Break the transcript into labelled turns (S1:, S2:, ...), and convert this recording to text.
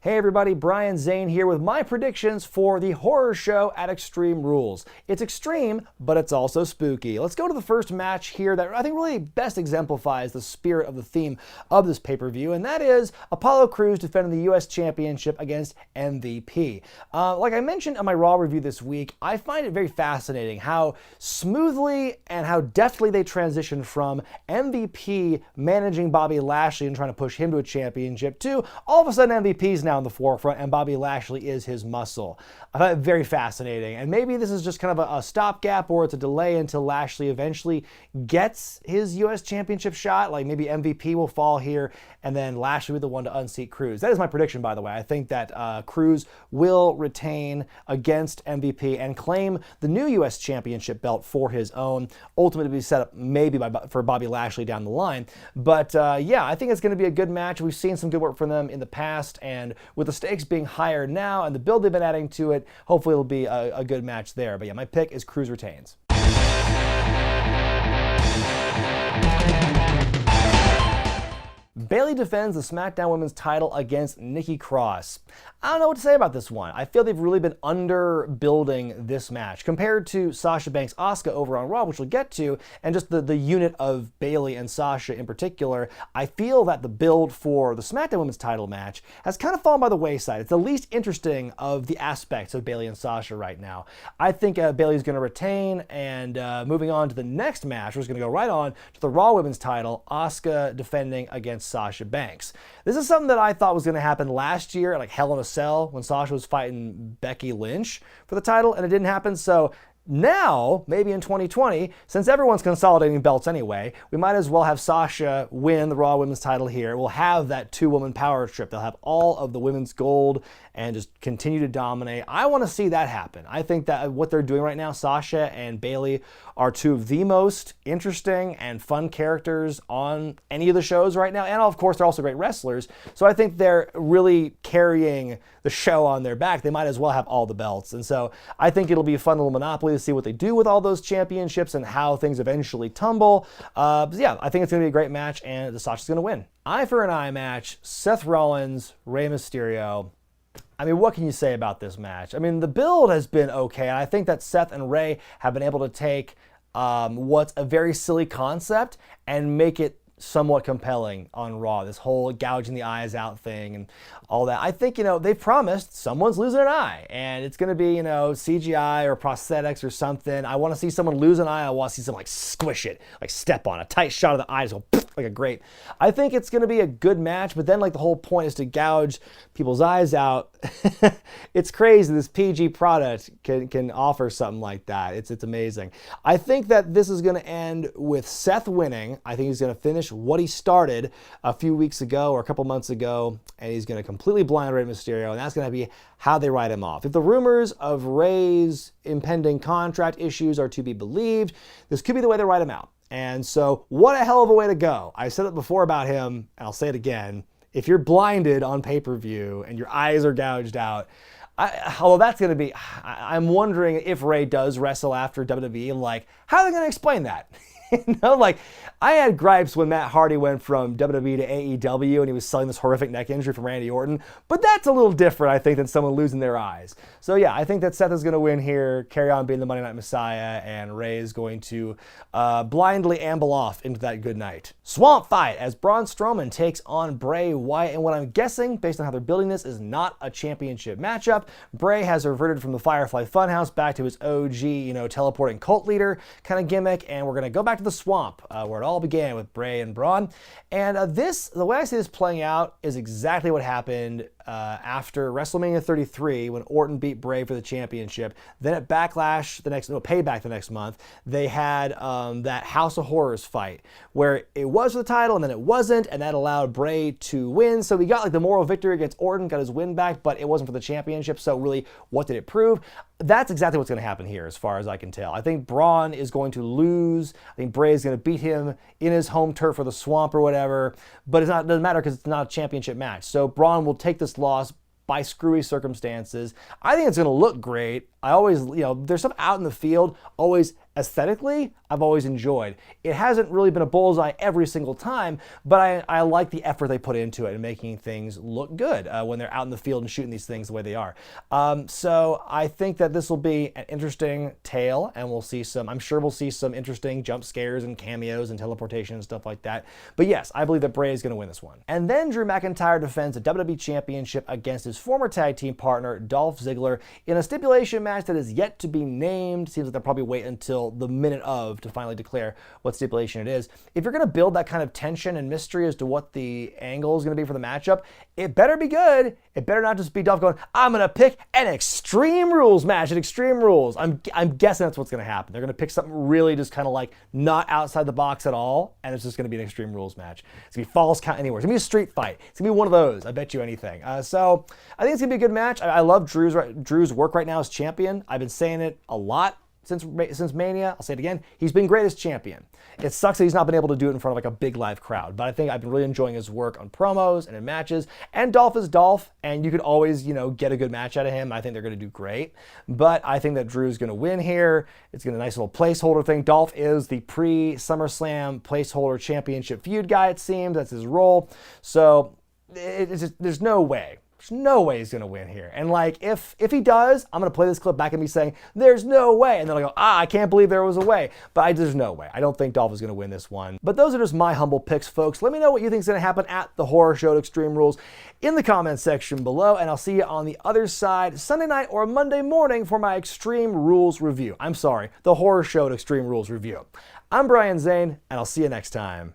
S1: Hey everybody, Brian Zane here with my predictions for the horror show at Extreme Rules. It's extreme, but it's also spooky. Let's go to the first match here that I think really best exemplifies the spirit of the theme of this pay-per-view, and that is Apollo Crews defending the U.S. Championship against MVP. Like I mentioned in my Raw review this week, I find it very fascinating how smoothly and how deftly they transitioned from MVP managing Bobby Lashley and trying to push him to a championship to all of a sudden MVP's now in the forefront and Bobby Lashley is his muscle. I find it very fascinating, and maybe this is just kind of a stopgap or it's a delay until Lashley eventually gets his U.S. Championship shot. Like maybe MVP will fall here and then Lashley will be the one to unseat Cruz. That is my prediction, by the way. I think that Cruz will retain against MVP and claim the new U.S. Championship belt for his own, ultimately to be set up maybe for Bobby Lashley down the line. But yeah, I think it's going to be a good match. We've seen some good work from them in the past, and with the stakes being higher now and the build they've been adding to it, hopefully it'll be a good match there. But yeah, my pick is Cruz retains. Bayley defends the SmackDown Women's title against Nikki Cross. I don't know what to say about this one. I feel they've really been underbuilding this match compared to Sasha Banks Asuka over on Raw, which we'll get to, and just the unit of Bayley and Sasha in particular. I feel that the build for the SmackDown Women's title match has kind of fallen by the wayside. It's the least interesting of the aspects of Bayley and Sasha right now. I think Bayley's going to retain, and moving on to the next match, we're just going to go right on to the Raw Women's title, Asuka defending against Sasha Banks. This is something that I thought was going to happen last year at like Hell in a Cell when Sasha was fighting Becky Lynch for the title, and it didn't happen. So now, maybe in 2020, since everyone's consolidating belts anyway, we might as well have Sasha win the Raw Women's title here. We'll have that two-woman power trip. They'll have all of the women's gold and just continue to dominate. I want to see that happen. I think that what they're doing right now, Sasha and Bayley, are two of the most interesting and fun characters on any of the shows right now. And of course, they're also great wrestlers. So I think they're really carrying the show on their back. They might as well have all the belts. And so I think it'll be a fun little monopoly to see what they do with all those championships and how things eventually tumble. But yeah, I think it's going to be a great match, and Sasha's going to win. Eye for an eye match, Seth Rollins, Rey Mysterio. I mean, what can you say about this match? I mean, the build has been okay. I think that Seth and Rey have been able to take what's a very silly concept and make it somewhat compelling on Raw. This whole gouging the eyes out thing and all that. I think, they promised someone's losing an eye, and it's going to be, CGI or prosthetics or something. I want to see someone lose an eye. I want to see someone squish it, step on a tight shot of the eyes, go like a great. I think it's going to be a good match, but then the whole point is to gouge people's eyes out. It's crazy. This PG product can offer something like that. It's amazing. I think that this is going to end with Seth winning. I think he's going to finish what he started a few weeks ago or a couple months ago, and he's going to completely blind Rey Mysterio, and that's going to be how they write him off. If the rumors of Rey's impending contract issues are to be believed, this could be the way they write him out. And so what a hell of a way to go. I said it before about him, and I'll say it again. If you're blinded on pay-per-view and your eyes are gouged out, although that's going to be, I'm wondering if Rey does wrestle after WWE, how are they going to explain that? I had gripes when Matt Hardy went from WWE to AEW and he was selling this horrific neck injury from Randy Orton, but that's a little different, I think, than someone losing their eyes. So yeah, I think that Seth is going to win here, carry on being the Monday Night Messiah, and Rey is going to blindly amble off into that good night. Swamp fight as Braun Strowman takes on Bray Wyatt, and what I'm guessing, based on how they're building this, is not a championship matchup. Bray has reverted from the Firefly Funhouse back to his OG, teleporting cult leader kind of gimmick, and we're going to go back to the swamp where it all began with Bray and Braun. And the way I see this playing out is exactly what happened after WrestleMania 33 when Orton beat Bray for the championship. Then at Payback the next month, they had that House of Horrors fight where it was for the title and then it wasn't, and that allowed Bray to win. So he got the moral victory against Orton, got his win back, but it wasn't for the championship. So really, what did it prove? That's exactly what's going to happen here as far as I can tell. I think Braun is going to lose. I think Bray is going to beat him in his home turf or the swamp or whatever, but it doesn't matter because it's not a championship match. So Braun will take this loss by screwy circumstances. I think it's going to look great. I always, there's stuff out in the field always aesthetically, I've always enjoyed. It hasn't really been a bullseye every single time, but I like the effort they put into it and making things look good when they're out in the field and shooting these things the way they are. So I think that this will be an interesting tale, and I'm sure we'll see some interesting jump scares and cameos and teleportation and stuff like that. But yes, I believe that Bray is going to win this one. And then Drew McIntyre defends the WWE Championship against his former tag team partner, Dolph Ziggler, in a stipulation match that is yet to be named. Seems like they'll probably wait until the minute of to finally declare what stipulation it is. If you're going to build that kind of tension and mystery as to what the angle is going to be for the matchup, it better be good. It better not just be Dolph going, I'm going to pick an Extreme Rules match at Extreme Rules. I'm guessing that's what's going to happen. They're going to pick something really just kind of like not outside the box at all, and it's just going to be an Extreme Rules match. It's going to be Falls Count Anywhere. It's going to be a street fight. It's going to be one of those. I bet you anything. So I think it's going to be a good match. I love Drew's work right now as champion. I've been saying it a lot since Mania. I'll say it again. He's been great as champion. It sucks that he's not been able to do it in front of like a big live crowd, but I think I've been really enjoying his work on promos and in matches. And Dolph is Dolph, and you could always, get a good match out of him. I think they're going to do great, but I think that Drew's going to win here. It's going to be a nice little placeholder thing. Dolph is the pre-SummerSlam placeholder championship feud guy, it seems. That's his role. So there's no way. There's no way he's going to win here. And like, if he does, I'm going to play this clip back and be saying, there's no way. And then I'll go, I can't believe there was a way. But there's no way. I don't think Dolph is going to win this one. But those are just my humble picks, folks. Let me know what you think is going to happen at the Horror Show at Extreme Rules in the comments section below. And I'll see you on the other side Sunday night or Monday morning for my Extreme Rules review. I'm sorry, the Horror Show at Extreme Rules review. I'm Brian Zane, and I'll see you next time.